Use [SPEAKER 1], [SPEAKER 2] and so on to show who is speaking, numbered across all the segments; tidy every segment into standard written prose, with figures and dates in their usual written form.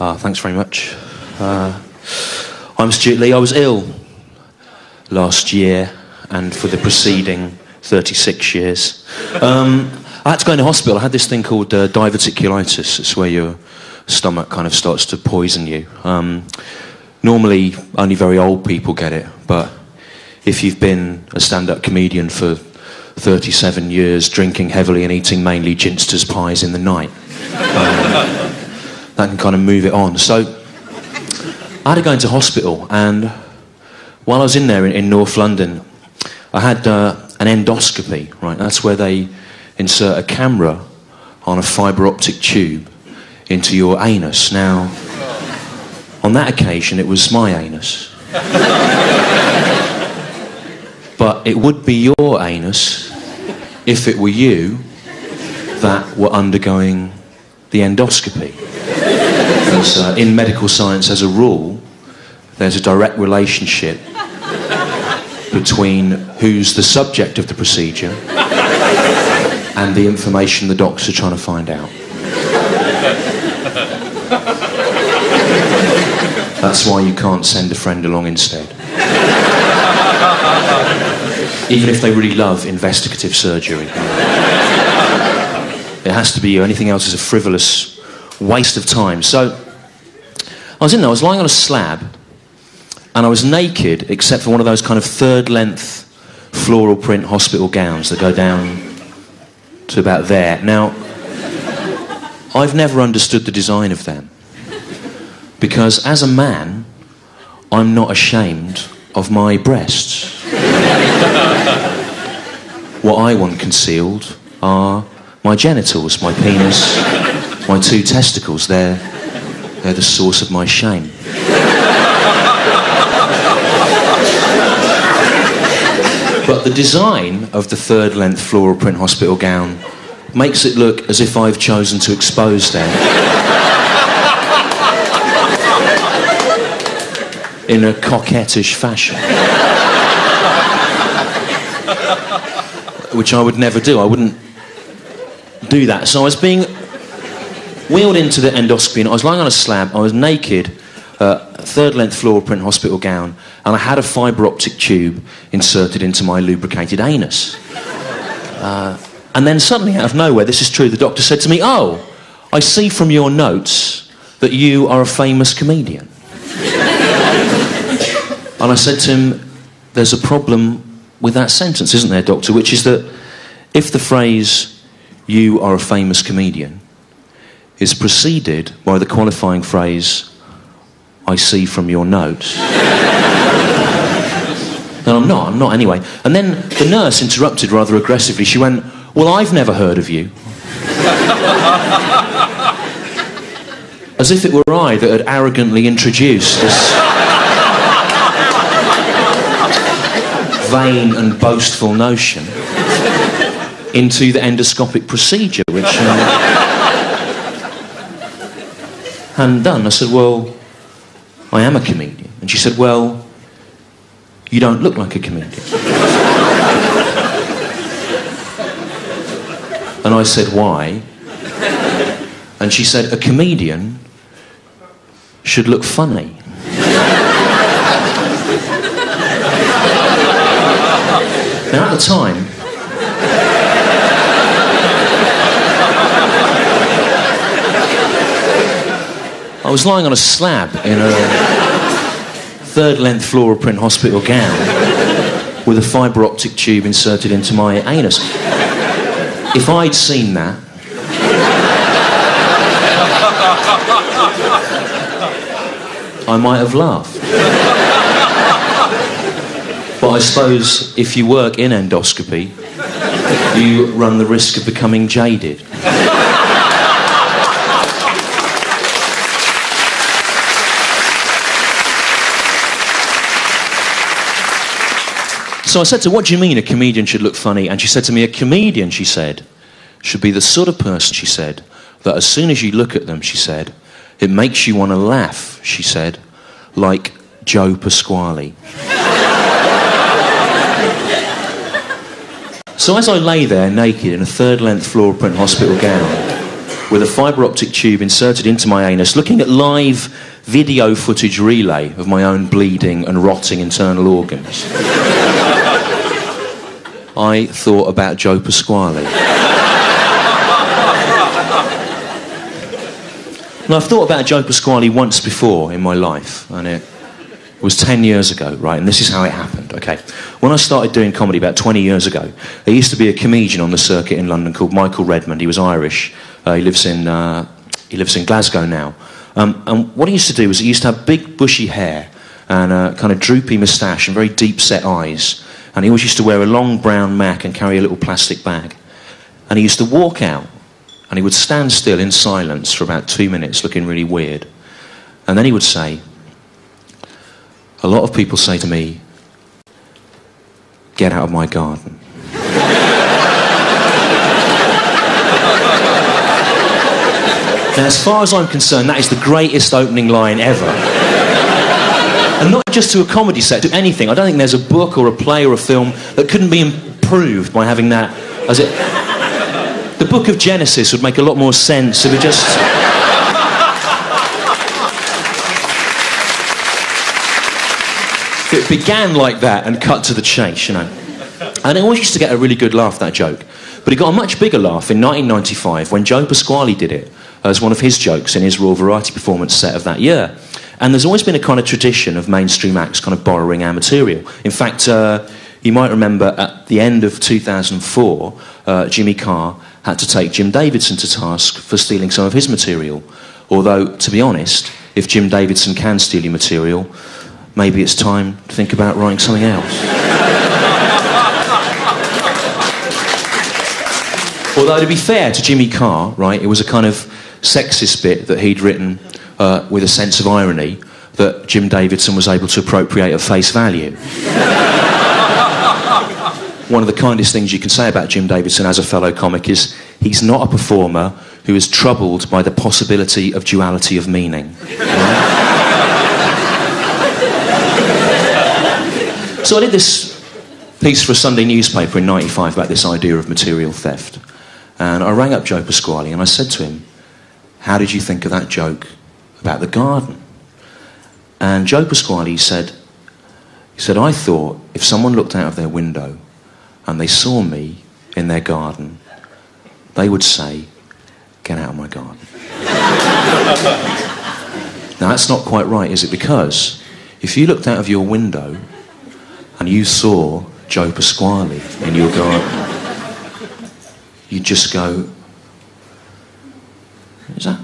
[SPEAKER 1] Thanks very much. I'm Stewart Lee. I was ill last year and for the preceding 36 years. I had to go into hospital. I had this thing called diverticulitis. It's where your stomach kind of starts to poison you. Normally, only very old people get it, but if you've been a stand-up comedian for 37 years, drinking heavily and eating mainly ginsters pies in the night, that can kind of move it on. So I had to go into hospital, and while I was in there in North London, I had an endoscopy, right? That's where they insert a camera on a fibre optic tube into your anus. Now, on that occasion, it was my anus. But it would be your anus if it were you that were undergoing the endoscopy. Because in medical science, as a rule, there's a direct relationship between who's the subject of the procedure and the information the doctors are trying to find out. That's why you can't send a friend along instead. Even if they really love investigative surgery. It has to be you. Anything else is a frivolous waste of time. So, I was in there, I was lying on a slab, and I was naked, except for one of those kind of third-length floral print hospital gowns that go down to about there. Now, I've never understood the design of them, because as a man, I'm not ashamed of my breasts. What I want concealed are my genitals, my penis, my two testicles. They're the source of my shame. But the design of the third-length floral print hospital gown makes it look as if I've chosen to expose them in a coquettish fashion. Which I would never do. I wouldn't do that. So I was being wheeled into the endoscopy, and I was lying on a slab, I was naked, third-length floral print hospital gown, and I had a fibre optic tube inserted into my lubricated anus. And then suddenly, out of nowhere, this is true, the doctor said to me, "Oh, I see from your notes that you are a famous comedian." And I said to him, "There's a problem with that sentence, isn't there, doctor? Which is that if the phrase, 'you are a famous comedian,' is preceded by the qualifying phrase, 'I see from your notes.'" No, I'm not anyway. And then the nurse interrupted rather aggressively. She went, "Well, I've never heard of you." As if it were I that had arrogantly introduced this vain and boastful notion into the endoscopic procedure, which hadn't done. I said, "Well, I am a comedian." And she said, "Well, you don't look like a comedian." And I said, "Why?" And she said, "A comedian should look funny." Now, at the time, I was lying on a slab in a third-length floral print hospital gown with a fibre optic tube inserted into my anus. If I'd seen that, I might have laughed. But I suppose if you work in endoscopy, you run the risk of becoming jaded. So I said to her, "What do you mean a comedian should look funny?" And she said to me, "A comedian," she said, "should be the sort of person," she said, "that as soon as you look at them," she said, "it makes you want to laugh," she said, "like Joe Pasquale." So as I lay there naked in a third-length floral print hospital gown with a fibre optic tube inserted into my anus, looking at live video footage relay of my own bleeding and rotting internal organs. I thought about Joe Pasquale. And I've thought about Joe Pasquale once before in my life, and it was 10 years ago, right? And this is how it happened, okay? When I started doing comedy about 20 years ago, there used to be a comedian on the circuit in London called Michael Redmond. He was Irish. He lives in Glasgow now. And what he used to do was he used to have big bushy hair and a kind of droopy moustache and very deep-set eyes. And he always used to wear a long brown mac and carry a little plastic bag. And he used to walk out and he would stand still in silence for about 2 minutes, looking really weird. And then he would say, "A lot of people say to me, 'Get out of my garden.'" Now, as far as I'm concerned, that is the greatest opening line ever. And not just to a comedy set, to anything. I don't think there's a book or a play or a film that couldn't be improved by having that as it... The book of Genesis would make a lot more sense if it just... It began like that and cut to the chase, you know. And I always used to get a really good laugh, that joke. But it got a much bigger laugh in 1995 when Joe Pasquale did it as one of his jokes in his Raw Variety performance set of that year. And there's always been a kind of tradition of mainstream acts kind of borrowing our material. In fact, you might remember at the end of 2004, Jimmy Carr had to take Jim Davidson to task for stealing some of his material. Although, to be honest, if Jim Davidson can steal your material, maybe it's time to think about writing something else. Although, to be fair to Jimmy Carr, right, it was a kind of sexist bit that he'd written with a sense of irony that Jim Davidson was able to appropriate at face value. One of the kindest things you can say about Jim Davidson as a fellow comic is he's not a performer who is troubled by the possibility of duality of meaning. Right? So I did this piece for a Sunday newspaper in '95 about this idea of material theft. And I rang up Joe Pasquale and I said to him, "How did you think of that joke about the garden?" And Joe Pasquale said, "I thought if someone looked out of their window and they saw me in their garden, they would say, 'Get out of my garden.'" Now that's not quite right, is it? Because if you looked out of your window and you saw Joe Pasquale in your garden, you'd just go, "Who's that?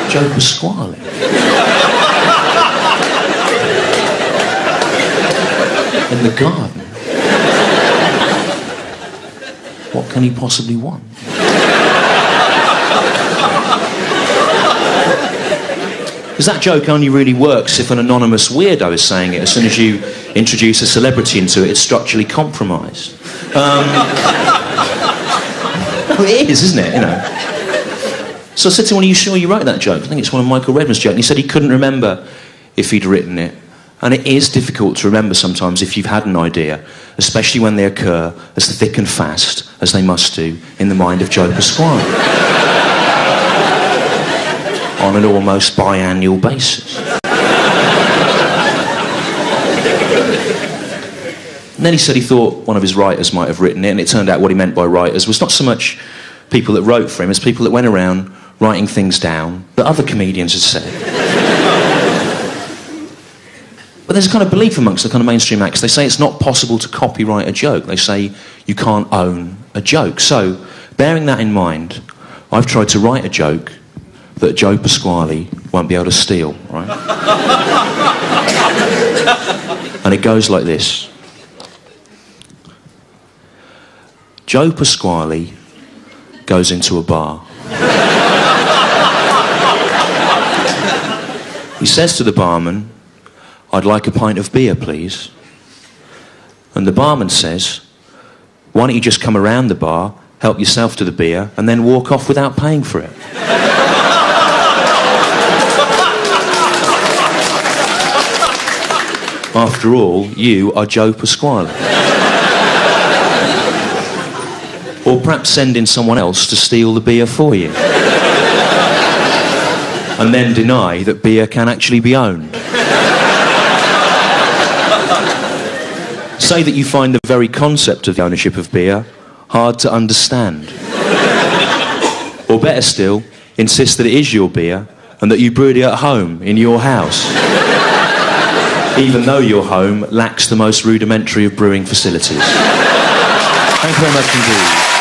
[SPEAKER 1] Joe Pasquale." In the garden. What can he possibly want? Because that joke only really works if an anonymous weirdo is saying it. As soon as you introduce a celebrity into it, it's structurally compromised. Well, it is, isn't it? You know. So I said to him, "Are you sure you wrote that joke?" I think it's one of Michael Redmond's jokes. And he said he couldn't remember if he'd written it. And it is difficult to remember sometimes if you've had an idea, especially when they occur as thick and fast as they must do in the mind of Joe Pasquale. On an almost biannual basis. And then he said he thought one of his writers might have written it, and it turned out what he meant by writers was not so much people that wrote for him as people that went around writing things down that other comedians had said. But there's a kind of belief amongst the kind of mainstream acts. They say it's not possible to copyright a joke. They say you can't own a joke. So, bearing that in mind, I've tried to write a joke that Joe Pasquale won't be able to steal, right? And it goes like this. Joe Pasquale goes into a bar. He says to the barman, "I'd like a pint of beer, please." And the barman says, "Why don't you just come around the bar, help yourself to the beer, and then walk off without paying for it?" After all, you are Joe Pasquale. Or perhaps sending someone else to steal the beer for you. And then deny that beer can actually be owned. Say that you find the very concept of the ownership of beer hard to understand. Or better still, insist that it is your beer and that you brewed it at home in your house. Even though your home lacks the most rudimentary of brewing facilities. Thank you very much indeed.